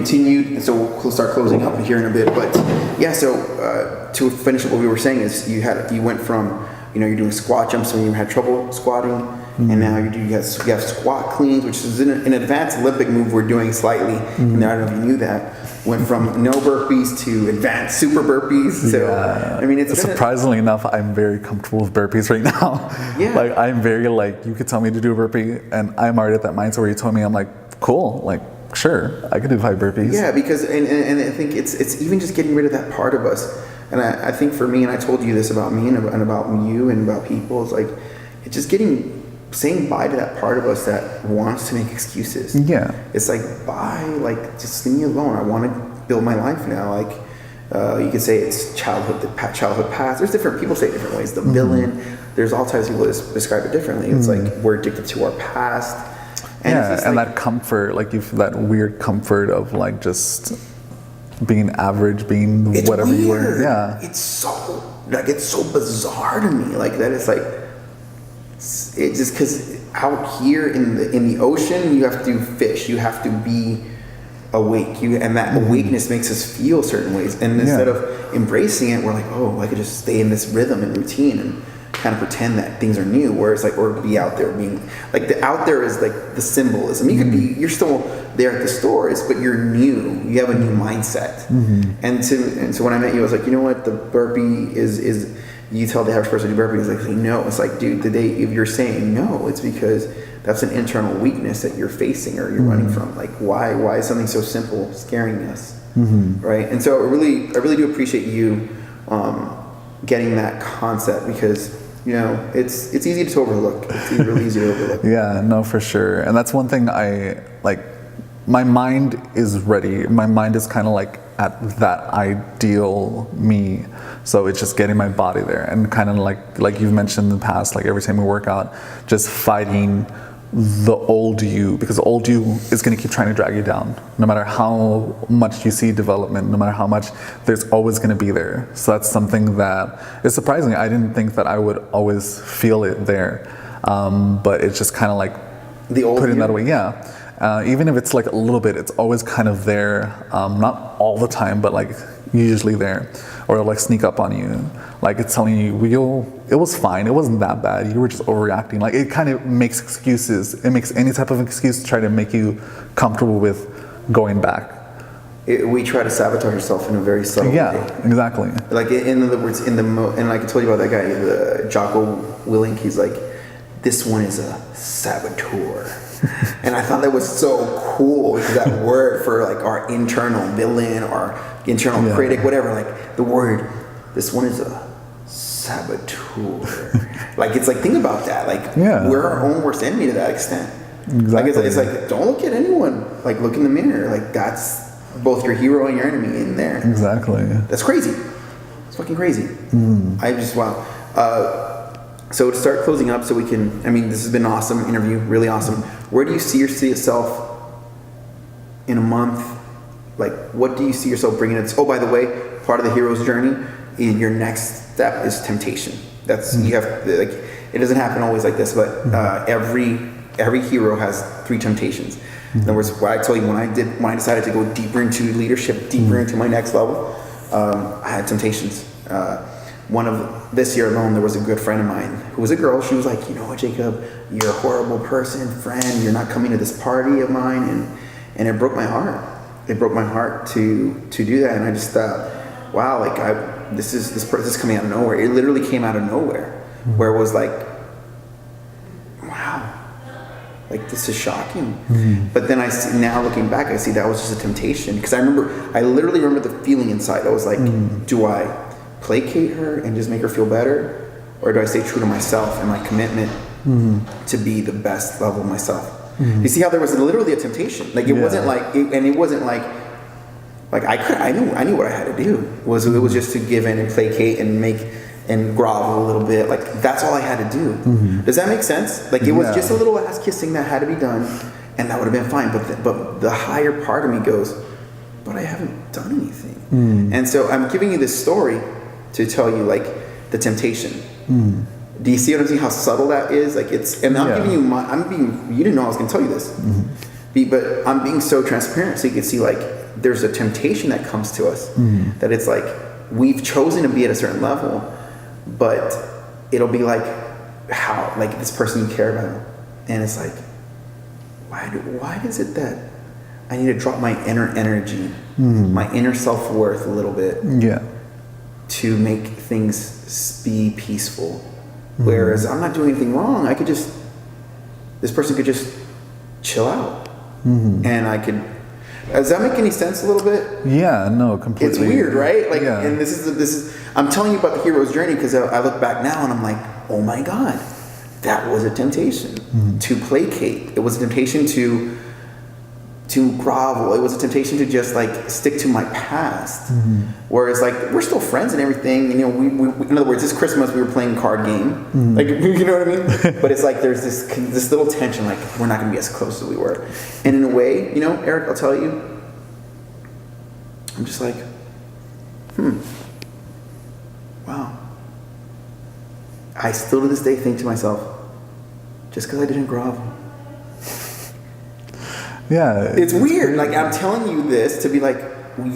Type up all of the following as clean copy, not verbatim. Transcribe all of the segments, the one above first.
continued, and so we'll start closing up here in a bit. But yeah, so to finish what we were saying is you went from, you're doing squat jumps when you had trouble squatting, and now you have squat cleans, which is an advanced Olympic move we're doing slightly. And I don't know if you knew that. Went from no burpees to advanced super burpees. So yeah. I mean, it's surprisingly enough, I'm very comfortable with burpees right now. Yeah. Like I'm very you could tell me to do a burpee, and I'm already at that mindset where you told me, I'm like, cool, like sure, I could do 5 burpees. Yeah, because and I think it's even just getting rid of that part of us. And I think for me, and I told you this about me and about you and about people, it's like it's just saying bye to that part of us that wants to make excuses. Yeah. It's like, bye, like just leave me alone. I want to build my life now. Like you could say it's childhood past. There's different people say it different ways. The villain. There's all types of people that describe it differently. It's like we're addicted to our past. And that comfort, that weird comfort of like just being average, being whatever weird. You were. Yeah. It's so bizarre to me. Like that is like, it just because out here in the ocean, you have to fish. You have to be awake. And that awakeness makes us feel certain ways. And instead of embracing it, we're like, oh, I could just stay in this rhythm and routine and kind of pretend that things are new, whereas or be out there being like the out there is like the symbolism. You could you're still there at the stores, but you're new. You have a new mindset. And so when I met you, I was like, you know what, the burpee is you tell the average person to do burpee, it's like, no. It's like, dude, if you're saying no, it's because that's an internal weakness that you're facing or you're running from. Like why is something so simple scaring us, right? And so I really do appreciate you getting that concept, because it's easy to overlook. It's really easy to overlook. Yeah, no, for sure. And that's one thing I like. My mind is ready. My mind is kind of like at that ideal me. So it's just getting my body there, and kind of like you've mentioned in the past, like every time we work out, just fighting the old you, because the old you is going to keep trying to drag you down. No matter how much you see development, no matter how much, there's always going to be there. So that's something that is surprising. I didn't think that I would always feel it there, but it's just kind of like the old putting you? that away. Yeah, even if it's like a little bit, it's always kind of there. Not all the time, but like usually there, or it'll like sneak up on you. Like it's telling you, it was fine. It wasn't that bad. You were just overreacting. Like it kind of makes excuses. It makes any type of excuse to try to make you comfortable with going back. We try to sabotage ourselves in a very subtle way. Yeah, exactly. Like in other words, and like I told you about that guy, the Jocko Willink. He's like, this one is a saboteur. And I thought that was so cool, because that word for like our internal villain, our internal critic, whatever, like the word, this one is a saboteur. Like it's like, think about that. Like we're our own worst enemy to that extent. Exactly. Like it's like, don't look at anyone. Like look in the mirror. Like that's both your hero and your enemy in there. Exactly. That's crazy. It's fucking crazy. I just wow. So to start closing up, so we can. I mean, this has been an awesome interview. Really awesome. Where do you see yourself in a month? Like, what do you see yourself bringing? Oh, by the way, part of the hero's journey, in your next step is temptation. That's you have like. It doesn't happen always like this, but every hero has 3 temptations. In other words, what I told you when I decided to go deeper into leadership, deeper into my next level, I had temptations. One of this year alone, there was a good friend of mine who was a girl. She was like, you know what, Jacob, you're a horrible person, friend. You're not coming to this party of mine, and it broke my heart. It broke my heart to do that, and I just thought, wow, like this is coming out of nowhere. It literally came out of nowhere, where it was like, wow, like this is shocking. But then I see, now looking back, I see that was just a temptation, because I literally remember the feeling inside. I was like, do I placate her and just make her feel better, or do I stay true to myself and my commitment to be the best level of myself? You see how there was literally a temptation. Like it wasn't like, it wasn't like I knew what I had to do. It was just to give in and placate and make and grovel a little bit. Like that's all I had to do. Does that make sense? Like it was just a little ass kissing that had to be done, and that would have been fine. But the higher part of me goes, but I haven't done anything. And so I'm giving you this story to tell you like the temptation. Do you see what I'm saying? How subtle that is? Like it's, and I'm giving you you didn't know I was going to tell you this, but I'm being so transparent so you can see like there's a temptation that comes to us that it's like we've chosen to be at a certain level, but it'll be like how like this person you care about, and it's like why is it that I need to drop my inner energy, my inner self-worth a little bit, to make things be peaceful, whereas I'm not doing anything wrong. This person could just chill out, and I could. Does that make any sense a little bit? Yeah, no, completely. It's weird, right? Like, yeah. and this is. I'm telling you about the hero's journey because I look back now and I'm like, oh my God, that was a temptation to placate. It was a temptation to grovel. It was a temptation to just like stick to my past. Whereas like we're still friends and everything. You know, we in other words, this Christmas we were playing a card game. Like, you know what I mean? But it's like there's this little tension. Like we're not going to be as close as we were. And in a way, you know, Eric, I'll tell you, I'm just like, wow. I still to this day think to myself, just because I didn't grovel. Yeah. It's weird. Like, I'm telling you this to be like,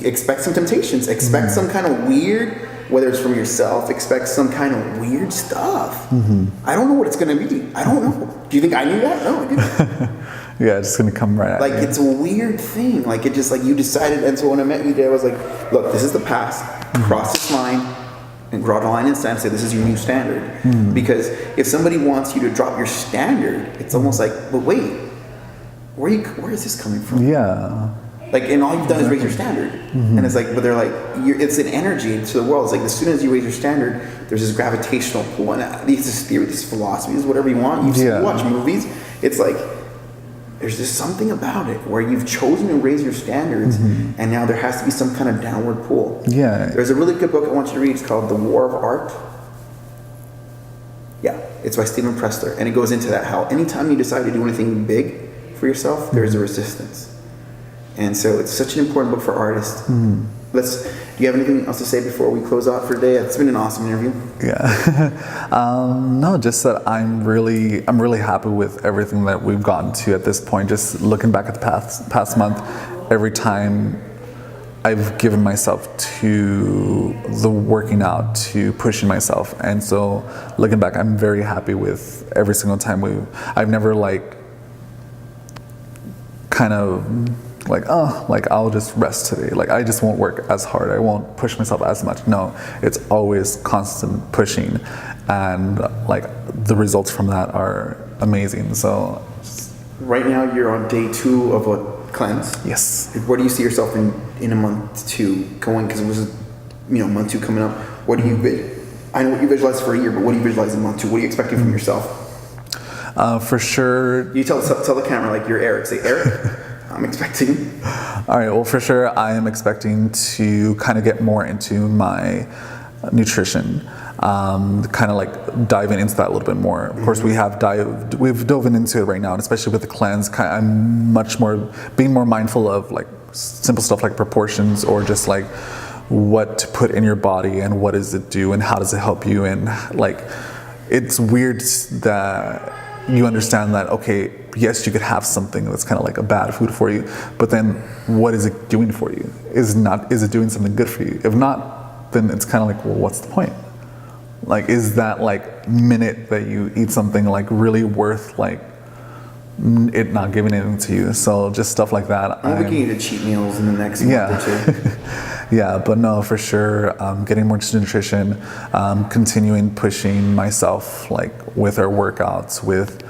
expect some temptations. Expect some kind of weird, whether it's from yourself, expect some kind of weird stuff. I don't know what it's going to be. I don't know. Do you think I knew that? No, I didn't. Yeah, it's just going to come right Like, at you. it's a weird thing. Like, it just, like, you decided, and so when I met you today, I was like, look, this is the past. Cross this line and draw the line in sand and say, this is your new standard. Because if somebody wants you to drop your standard, it's almost like, but wait, where is this coming from? Yeah. Like, and all you've done is raise your standard. And it's like, but they're like, it's an energy to the world. It's like, as soon as you raise your standard, there's this gravitational pull. And this theory, this philosophy, this whatever you want. You watch movies, it's like, there's just something about it where you've chosen to raise your standards, and now there has to be some kind of downward pull. Yeah. There's a really good book I want you to read. It's called The War of Art. Yeah, it's by Stephen Pressler. And it goes into that, how anytime you decide to do anything big for yourself, there's a resistance. And so it's such an important book for artists. Do you have anything else to say before we close out for today? It's been an awesome interview. Yeah. No, just that I'm really happy with everything that we've gotten to at this point. Just looking back at the past month, every time I've given myself to the working out, to pushing myself. And so looking back, I'm very happy with every single time I've never like kind of like, oh, like I'll just rest today. Like I just won't work as hard. I won't push myself as much. No, it's always constant pushing, and like the results from that are amazing. So right now you're on day 2 of a cleanse. Yes. Where do you see yourself in a month 2 going? Because it was, month 2 coming up. What do you? I know what you visualize for a year, but what do you visualize in month 2? What are you expecting from yourself? For sure. You tell the camera like you're Eric. Say, Eric, I'm expecting. All right. Well, for sure, I am expecting to kind of get more into my nutrition. Kind of like diving into that a little bit more. Of course, we've dove into it right now, and especially with the cleanse. I'm much more being more mindful of like simple stuff like proportions, or just like what to put in your body and what does it do and how does it help you. And like, it's weird that you understand that, okay, yes, you could have something that's kind of like a bad food for you, but then what is it doing for you? Is it doing something good for you? If not, then it's kind of like, well, what's the point? Like, is that like minute that you eat something like really worth like it not giving anything to you? So just stuff like that. I'm looking at cheat meals in the next month or 2. Yeah, but no, for sure, getting more into nutrition, continuing pushing myself like with our workouts, with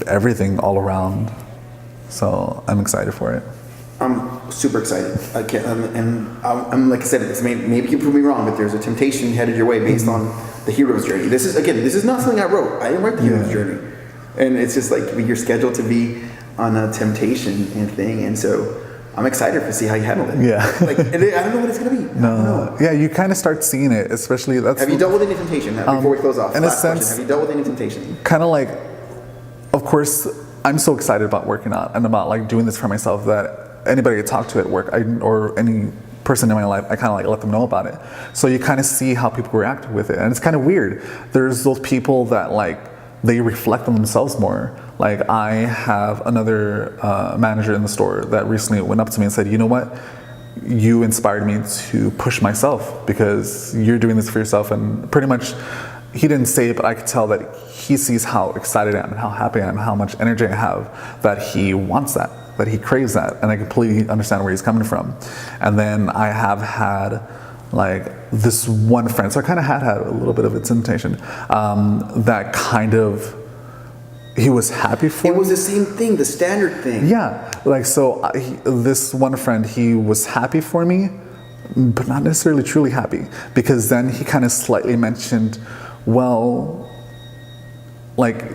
everything all around. So I'm excited for it. I'm super excited. I'm like I said, maybe you prove me wrong, but there's a temptation headed your way based on the hero's journey. This is not something I wrote. I didn't write the hero's journey, and it's just like you're scheduled to be on a temptation and thing, and so I'm excited to see how you handle it. Yeah. Like, and I don't know what it's gonna be. No. Yeah, you kind of start seeing it, especially that's. Have you dealt with any temptation? Before we close off, in a sense, have you dealt with any temptation? Kind of like, of course, I'm so excited about working out and about like doing this for myself that anybody I talk to at work, or any person in my life, I kind of like let them know about it. So you kind of see how people react with it, and it's kind of weird. There's those people that like they reflect on themselves more. Like I have another manager in the store that recently went up to me and said, you know what? You inspired me to push myself because you're doing this for yourself. And pretty much, he didn't say it, but I could tell that he sees how excited I am and how happy I am, how much energy I have, that he wants that he craves that. And I completely understand where he's coming from. And then I have had like this one friend, so I kind of had a little bit of a temptation, that kind of, he was happy for It me. was the same thing, the standard thing. Yeah, like so this one friend, he was happy for me, but not necessarily truly happy, because then he kind of slightly mentioned, well, like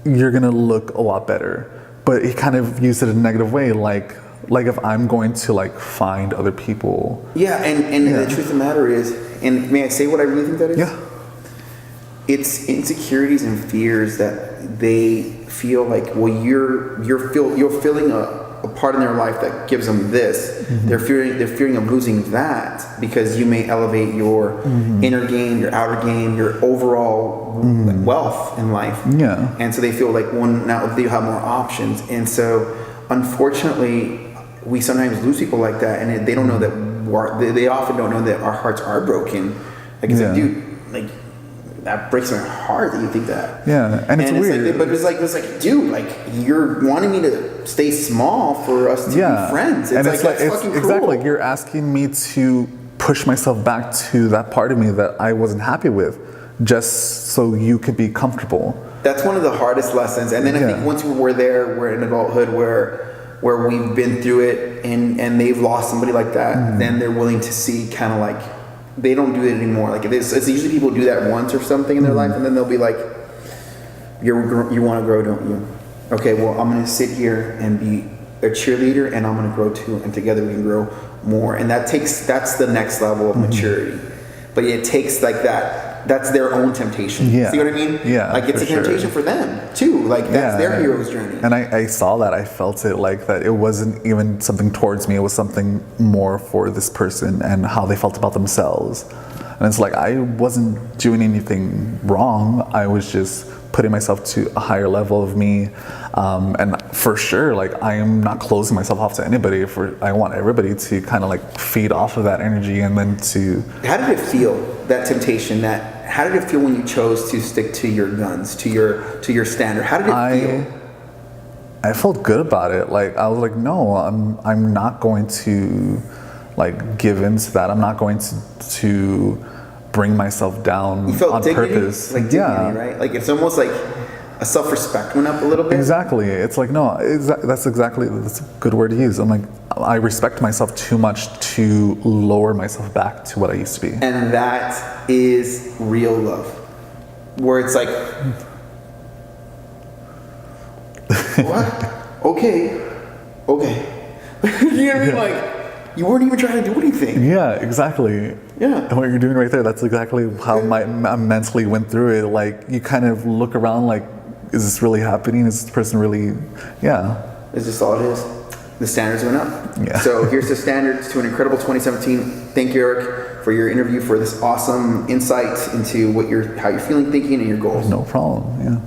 you're gonna look a lot better, but he kind of used it in a negative way, like if I'm going to like find other people. Yeah, and the truth of the matter is, and may I say what I really think that is? Yeah. It's insecurities and fears that they feel like, well, you're filling a part in their life that gives them this. Mm-hmm. They're fearing of losing that because you may elevate your inner game, your outer game, your overall wealth in life. Yeah. And so they feel like, well, now they have more options. And so, unfortunately, we sometimes lose people like that, and they don't know that they often don't know that our hearts are broken. Like, it's like, dude, like, that breaks my heart that you think that. Yeah, and it's weird. Like, but it's like, dude, like, you're wanting me to stay small for us to be friends. It's and like, that's fucking cruel. exactly, you're asking me to push myself back to that part of me that I wasn't happy with, just so you could be comfortable. That's one of the hardest lessons. And then I think once we're in adulthood where we've been through it and they've lost somebody like that, then they're willing to see kind of like, they don't do it anymore. Like it's usually people do that once or something in their life, and then they'll be like, you want to grow, don't you? Okay, well, I'm going to sit here and be a cheerleader, and I'm going to grow too, and together we can grow more. And that's the next level of maturity. But it takes like that's their own temptation. Yeah. See what I mean? Yeah, like it's a temptation for them too. Like that's their hero's journey. And I saw that, I felt it, like that it wasn't even something towards me, it was something more for this person and how they felt about themselves. And it's like, I wasn't doing anything wrong, I was just putting myself to a higher level of me. And for sure, like I am not closing myself off to anybody. I want everybody to kind of like feed off of that energy and then to... How did it feel, that temptation, how did it feel when you chose to stick to your guns, to your standard? How did it feel? I felt good about it. Like I was like, no, I'm not going to like give in to that. I'm not going to bring myself down you felt on dignity? purpose. Like dignity, right? Like it's almost like a self-respect went up a little bit. Exactly. It's like, no, that's a good word to use. I'm like, I respect myself too much to lower myself back to what I used to be. And that is real love. Where it's like, what? Okay. You know what I mean? Like, you weren't even trying to do anything. Yeah, exactly. Yeah. And what you're doing right there, that's exactly how I mentally went through it. Like, you kind of look around like, is this really happening? Is this person really, yeah. Is this all it is? The standards went up. Yeah. So here's the standards to an incredible 2017. Thank you, Eric, for your interview, for this awesome insight into how you're feeling, thinking, and your goals. No problem, yeah.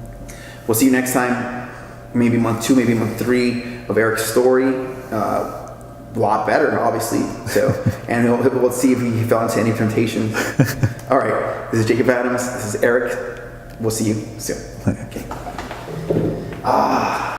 We'll see you next time, maybe month 2, maybe month 3 of Eric's story. A lot better, obviously. So, and we'll see if he fell into any temptation. All right, this is Jacob Adams. This is Eric. We'll see you soon. Okay.